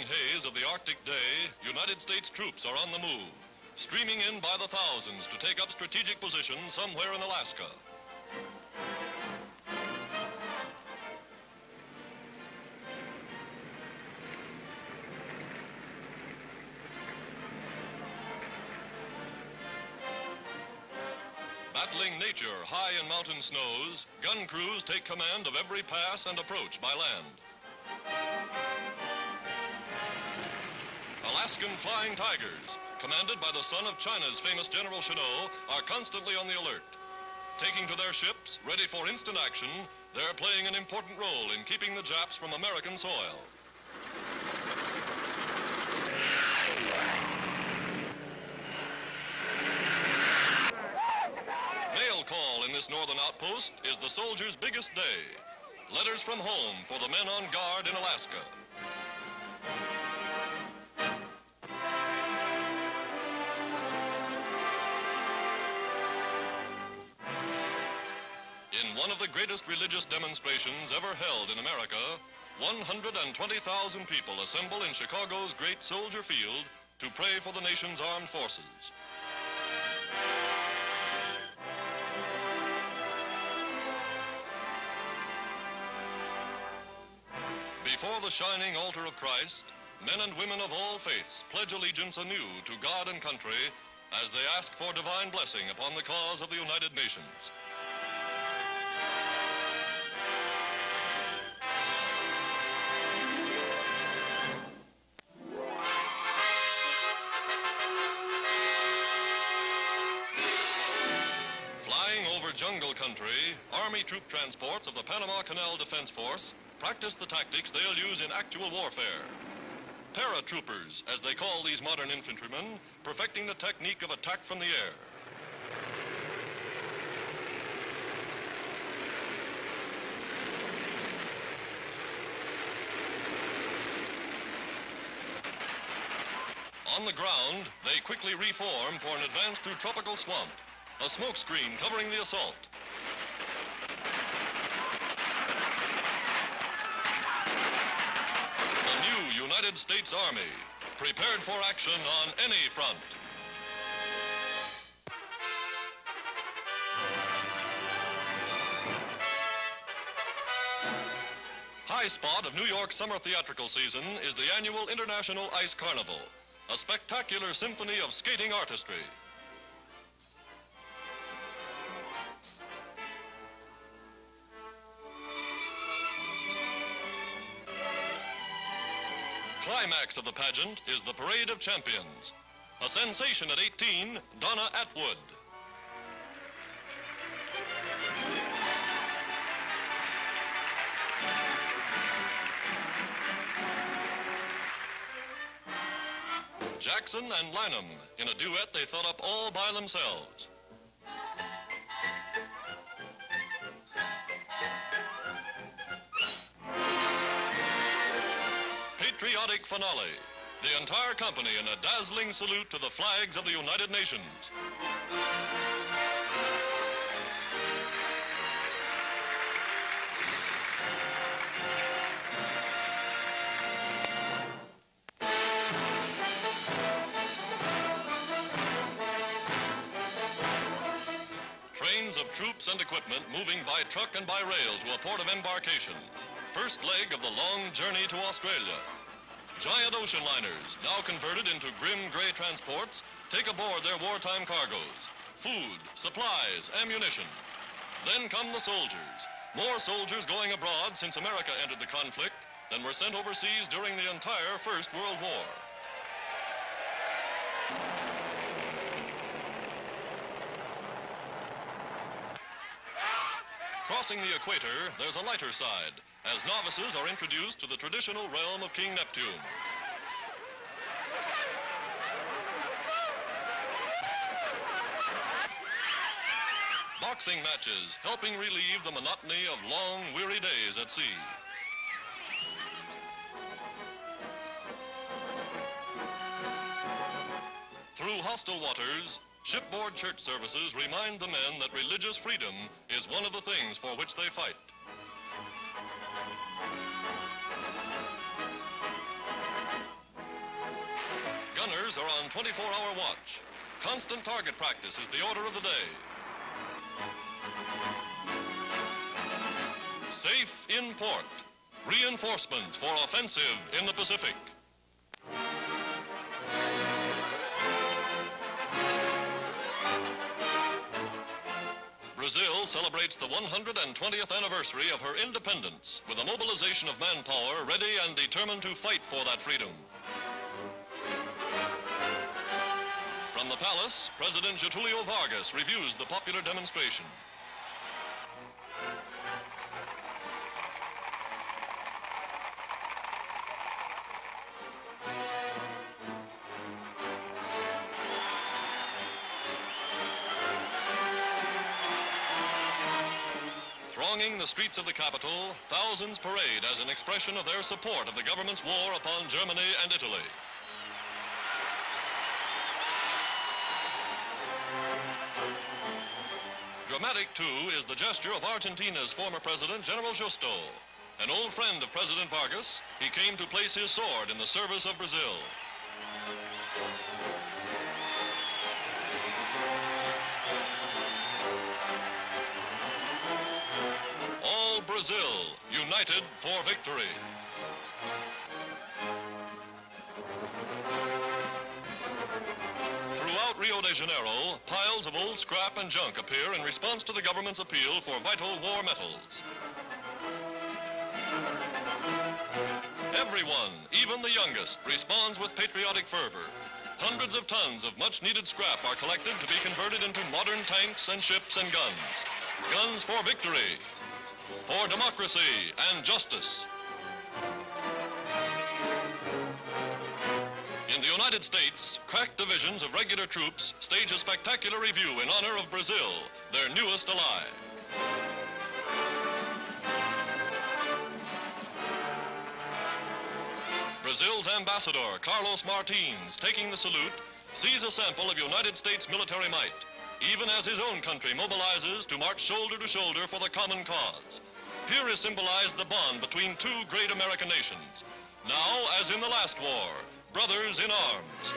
haze of the Arctic day, United States troops are on the move, streaming in by the thousands to take up strategic positions somewhere in Alaska. Battling nature high in mountain snows, gun crews take command of every pass and approach by land. Alaskan Flying Tigers, commanded by the son of China's famous General Chennault, are constantly on the alert. Taking to their ships, ready for instant action, they're playing an important role in keeping the Japs from American soil. Mail call in this northern outpost is the soldier's biggest day. Letters from home for the men on guard in Alaska. In one of the greatest religious demonstrations ever held in America, 120,000 people assemble in Chicago's great Soldier Field to pray for the nation's armed forces. Before the shining altar of Christ, men and women of all faiths pledge allegiance anew to God and country as they ask for divine blessing upon the cause of the United Nations. Flying over jungle country, Army troop transports of the Panama Canal Defense Force practice the tactics they'll use in actual warfare. Paratroopers, as they call these modern infantrymen, perfecting the technique of attack from the air. On the ground, they quickly reform for an advance through tropical swamp, a smoke screen covering the assault. United States Army, prepared for action on any front. High spot of New York's summer theatrical season is the annual International Ice Carnival, a spectacular symphony of skating artistry. Climax of the pageant is the Parade of Champions. A sensation at 18, Donna Atwood. Jackson and Lanham, in a duet they thought up all by themselves. Patriotic finale. The entire company in a dazzling salute to the flags of the United Nations. Trains of troops and equipment moving by truck and by rail to a port of embarkation. First leg of the long journey to Australia. Giant ocean liners, now converted into grim gray transports, take aboard their wartime cargoes. Food, supplies, ammunition. Then come the soldiers. More soldiers going abroad since America entered the conflict than were sent overseas during the entire First World War. Crossing the equator, there's a lighter side, as novices are introduced to the traditional realm of King Neptune. Boxing matches, helping relieve the monotony of long, weary days at sea. Through hostile waters, shipboard church services remind the men that religious freedom is one of the things for which they fight. Bombers are on 24-hour watch. Constant target practice is the order of the day. Safe in port. Reinforcements for offensive in the Pacific. Brazil celebrates the 120th anniversary of her independence with a mobilization of manpower ready and determined to fight for that freedom. From the palace, President Getulio Vargas reviews the popular demonstration. Thronging the streets of the capital, thousands parade as an expression of their support of the government's war upon Germany and Italy. Dramatic, too, is the gesture of Argentina's former president, General Justo. An old friend of President Vargas, he came to place his sword in the service of Brazil. All Brazil, united for victory. Throughout Rio de Janeiro, piles of old scrap and junk appear in response to the government's appeal for vital war metals. Everyone, even the youngest, responds with patriotic fervor. Hundreds of tons of much-needed scrap are collected to be converted into modern tanks and ships and guns. Guns for victory, for democracy and justice. In the United States, crack divisions of regular troops stage a spectacular review in honor of Brazil, their newest ally. Brazil's ambassador, Carlos Martins, taking the salute, sees a sample of United States military might, even as his own country mobilizes to march shoulder to shoulder for the common cause. Here is symbolized the bond between two great American nations. Now, as in the last war, brothers in arms.